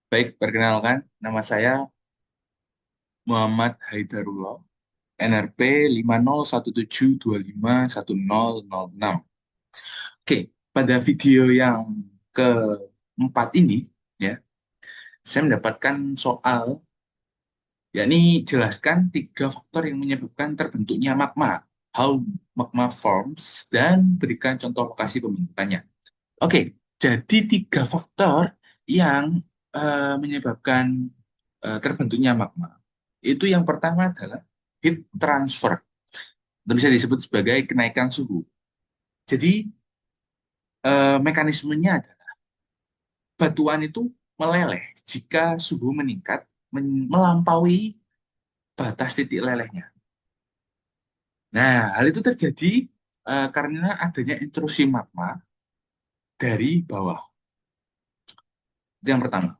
Baik, perkenalkan, nama saya Muhammad Haidarullah, NRP 5017251006. Oke, pada video yang keempat ini, ya, saya mendapatkan soal, yakni jelaskan tiga faktor yang menyebabkan terbentuknya magma, how magma forms, dan berikan contoh lokasi pembentukannya. Oke, jadi tiga faktor yang menyebabkan terbentuknya magma. Itu yang pertama adalah heat transfer. Itu bisa disebut sebagai kenaikan suhu. Jadi mekanismenya adalah batuan itu meleleh jika suhu meningkat melampaui batas titik lelehnya. Nah, hal itu terjadi karena adanya intrusi magma dari bawah. Itu yang pertama.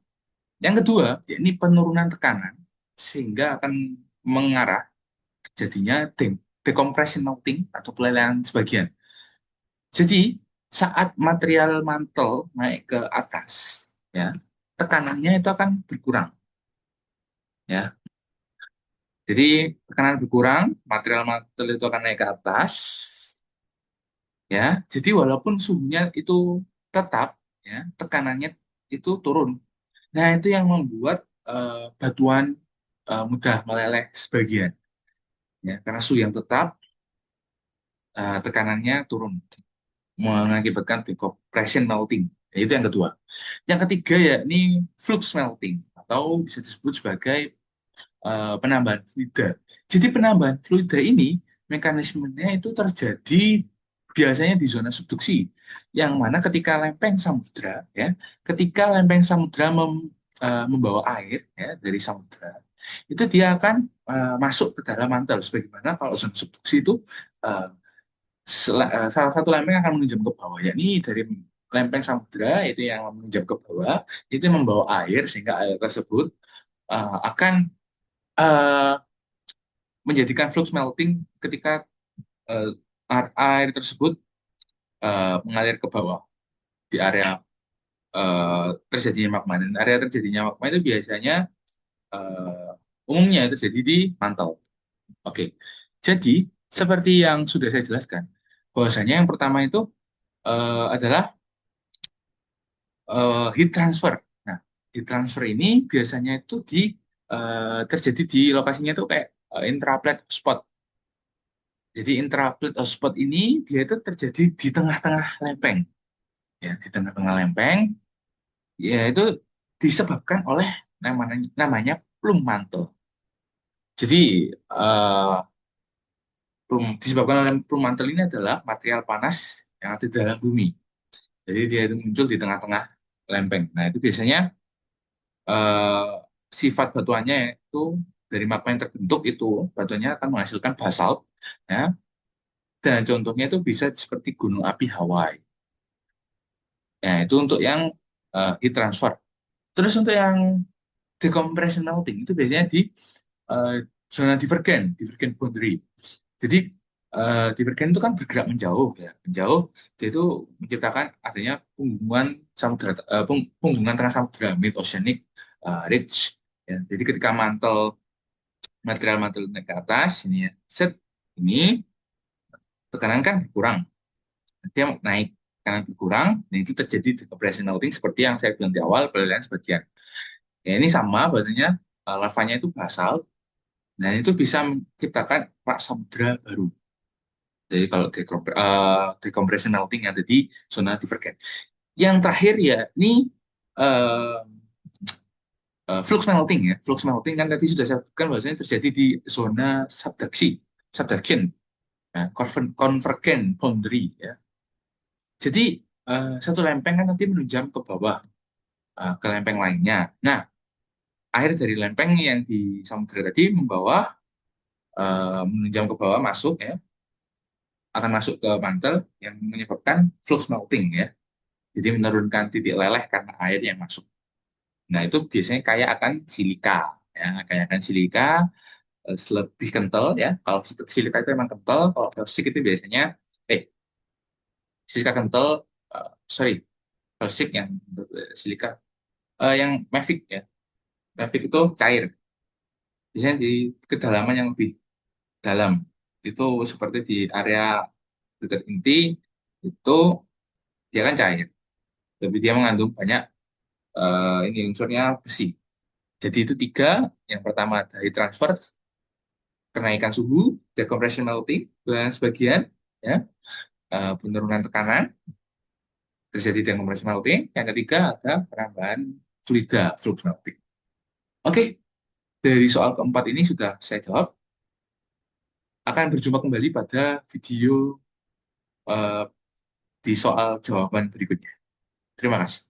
Yang kedua, yakni penurunan tekanan sehingga akan mengarah jadinya decompression melting atau pelelehan sebagian. Jadi saat material mantel naik ke atas, ya tekanannya itu akan berkurang, ya. Jadi tekanan berkurang, material mantel itu akan naik ke atas, ya. Jadi walaupun suhunya itu tetap, ya tekanannya itu turun. Nah itu yang membuat batuan mudah meleleh sebagian, ya karena suhu yang tetap, tekanannya turun, mengakibatkan decompression melting. Ya, itu yang kedua. Yang ketiga ya ini flux melting atau bisa disebut sebagai penambahan fluida. Jadi penambahan fluida ini mekanismenya itu terjadi biasanya di zona subduksi, yang mana ketika lempeng samudra, ya, ketika lempeng samudra membawa air ya dari samudra, itu dia akan masuk ke dalam mantel. Sebagaimana kalau zona subduksi itu eh, salah satu lempeng akan menunjuk ke bawah, yakni dari lempeng samudra itu yang menunjuk ke bawah, itu membawa air sehingga air tersebut akan eh, menjadikan flux melting ketika eh, air tersebut mengalir ke bawah di area terjadinya magma. Dan area terjadinya magma itu biasanya umumnya terjadi di mantel. Oke, jadi seperti yang sudah saya jelaskan, bahwasanya yang pertama itu adalah heat transfer. Nah, heat transfer ini biasanya itu terjadi di lokasinya itu kayak intraplate spot. Jadi intraplate spot ini dia itu terjadi di tengah-tengah lempeng, ya di tengah-tengah lempeng, ya itu disebabkan oleh namanya plum mantle. Jadi eh, disebabkan oleh plum mantle ini adalah material panas yang ada di dalam bumi. Jadi dia itu muncul di tengah-tengah lempeng. Nah itu biasanya eh, sifat batuannya itu dari magma yang terbentuk itu batuannya akan menghasilkan basalt, ya. Dan contohnya itu bisa seperti gunung api Hawaii. Nah itu untuk yang heat transfer. Terus untuk yang decompression melting itu biasanya di eh, zona divergen boundary. Jadi divergen itu kan bergerak menjauh, ya, menjauh. Dia itu menciptakan adanya punggungan samudra, punggungan tengah samudra, mid oceanic ridge. Ya. Jadi ketika material mantel naik ke atas ini, ya, set ini tekanan kan berkurang, dia naik, tekanan berkurang, dan itu terjadi decompression melting seperti yang saya bilang di awal, pelelehan sebagian. Ya, ini sama, bahasanya lavanya itu basal, dan itu bisa menciptakan rak samudra baru. Jadi kalau decompression melting yang ada di zona divergen. Yang terakhir ya, ini eh, flux melting ya. Flux melting kan tadi sudah saya sebutkan bahwasanya terjadi di zona subduction, ya, convergen boundary ya. Jadi satu lempeng kan nanti menunjam ke bawah, ke lempeng lainnya. Nah, air dari lempeng yang di samudra tadi membawa menunjam ke bawah masuk, ya, akan masuk ke mantel yang menyebabkan flux melting ya. Jadi menurunkan titik leleh karena air yang masuk. Nah, itu biasanya kayak akan silika, ya, kayak akan silika lebih kental ya. Kalau silika itu memang kental, kalau gelsik itu biasanya eh silika kental, sorry, gelsik yang silika. yang Mavic ya. Mavic itu cair. Biasanya di kedalaman yang lebih dalam. Itu seperti di area dekat inti, itu dia kan cair. Tapi dia mengandung banyak ini unsurnya besi. Jadi itu tiga. Yang pertama dari transfer, kenaikan suhu, decompression melting, dan sebagian ya penurunan tekanan terjadi decompression melting. Yang ketiga ada penambahan fluida, flux melting. Oke, dari soal keempat ini sudah saya jawab. Akan berjumpa kembali pada video eh, di soal jawaban berikutnya. Terima kasih.